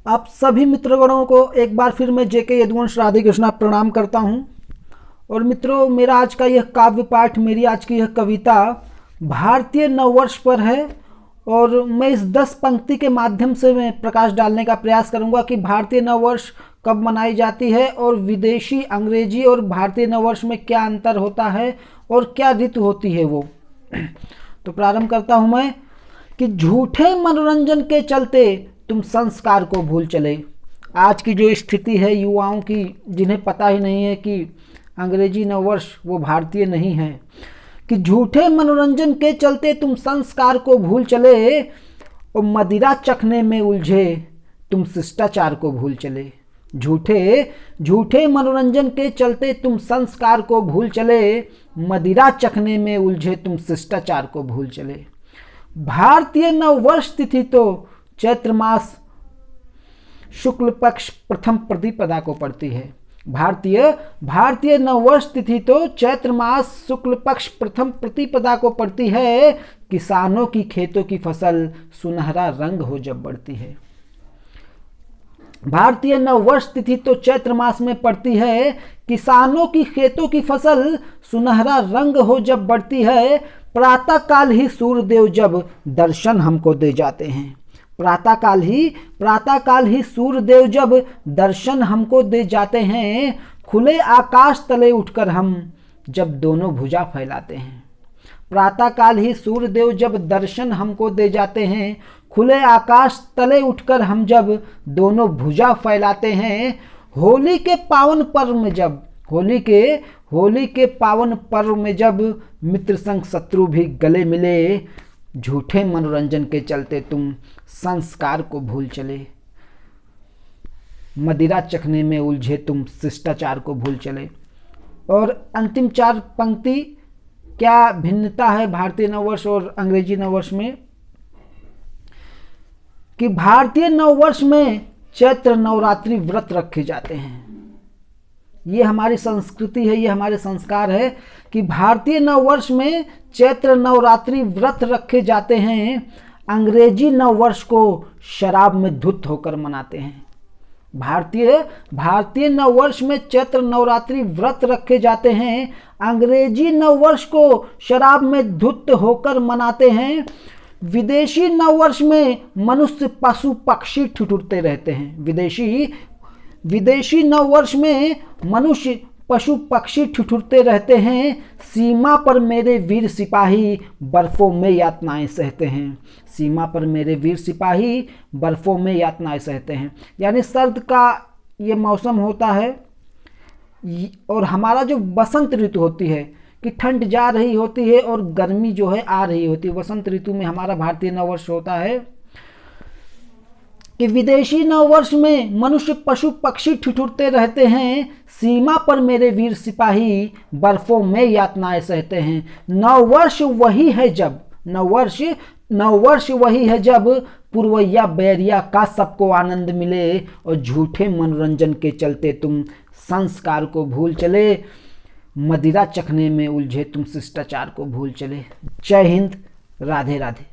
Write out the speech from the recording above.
आप सभी मित्रगणों को एक बार फिर मैं जेके यदुवंश राधे कृष्णा प्रणाम करता हूं। और मित्रों, मेरा आज का यह काव्य पाठ, मेरी आज की यह कविता भारतीय नववर्ष पर है। और मैं इस 10 पंक्ति के माध्यम से मैं प्रकाश डालने का प्रयास करूंगा कि भारतीय नववर्ष कब मनाई जाती है और विदेशी, अंग्रेजी और भारतीय नववर्ष में क्या अंतर होता है और क्या ऋतु होती है वो। तो प्रारंभ करता हूं मैं कि झूठे मनोरंजन के चलते तुम संस्कार को भूल चले। आज की जो स्थिति है युवाओं की, जिन्हें पता ही नहीं है कि अंग्रेजी नववर्ष वो भारतीय नहीं है, कि झूठे मनोरंजन के चलते तुम संस्कार को भूल चले और मदिरा चखने में उलझे तुम शिष्टाचार को भूल चले। झूठे मनोरंजन के चलते तुम संस्कार को भूल चले, मदिरा चखने में उलझे तुम शिष्टाचार को भूल चले। भारतीय नववर्ष तिथि तो चैत्र मास शुक्ल पक्ष प्रथम प्रतिपदा को पड़ती है। भारतीय नववर्ष तिथि तो चैत्र मास शुक्ल पक्ष प्रथम प्रतिपदा को पड़ती है। किसानों की खेतों की फसल सुनहरा रंग हो जब बढ़ती है। भारतीय नववर्ष तिथि तो चैत्र मास में पड़ती है। किसानों की खेतों की फसल सुनहरा रंग हो जब बढ़ती है। प्रातः काल ही सूर्यदेव जब दर्शन हमको दे जाते हैं। प्रातः काल ही सूर्यदेव जब दर्शन हमको दे जाते हैं। खुले आकाश तले उठकर हम जब दोनों भुजा फैलाते हैं। प्रातः काल ही सूर्यदेव जब दर्शन हमको दे जाते हैं। खुले आकाश तले उठकर हम जब दोनों भुजा फैलाते हैं। होली के पावन पर्व में जब मित्र संग शत्रु भी गले मिले। झूठे मनोरंजन के चलते तुम संस्कार को भूल चले, मदिरा चखने में उलझे तुम शिष्टाचार को भूल चले। और अंतिम 4 पंक्ति, क्या भिन्नता है भारतीय नववर्ष और अंग्रेजी नववर्ष में, कि भारतीय नववर्ष में चैत्र नवरात्रि व्रत रखे जाते हैं। ये हमारी संस्कृति है, ये हमारे संस्कार है कि भारतीय नववर्ष में चैत्र नवरात्रि व्रत रखे जाते हैं। अंग्रेजी नववर्ष को शराब में धुत होकर मनाते हैं। भारतीय नववर्ष में चैत्र नवरात्रि व्रत रखे जाते हैं। अंग्रेजी नववर्ष को शराब में धुत होकर मनाते हैं। विदेशी नववर्ष में मनुष्य पशु पक्षी ठिठुरते रहते हैं। विदेशी नववर्ष में मनुष्य पशु पक्षी ठिठुरते रहते हैं। सीमा पर मेरे वीर सिपाही बर्फों में यातनाएं सहते हैं। सीमा पर मेरे वीर सिपाही बर्फों में यातनाएं सहते हैं। यानी सर्द का ये मौसम होता है और हमारा जो बसंत ऋतु होती है कि ठंड जा रही होती है और गर्मी जो है आ रही होती है। वसंत ऋतु में हमारा भारतीय नववर्ष होता है। कि विदेशी नववर्ष में मनुष्य पशु पक्षी ठिठुरते रहते हैं। सीमा पर मेरे वीर सिपाही बर्फों में यातनाएं सहते हैं। नववर्ष वही है जब पुरवैया बैरिया का सबको आनंद मिले और झूठे मनोरंजन के चलते तुम संस्कार को भूल चले, मदिरा चखने में उलझे तुम शिष्टाचार को भूल चले। जय हिंद, राधे राधे।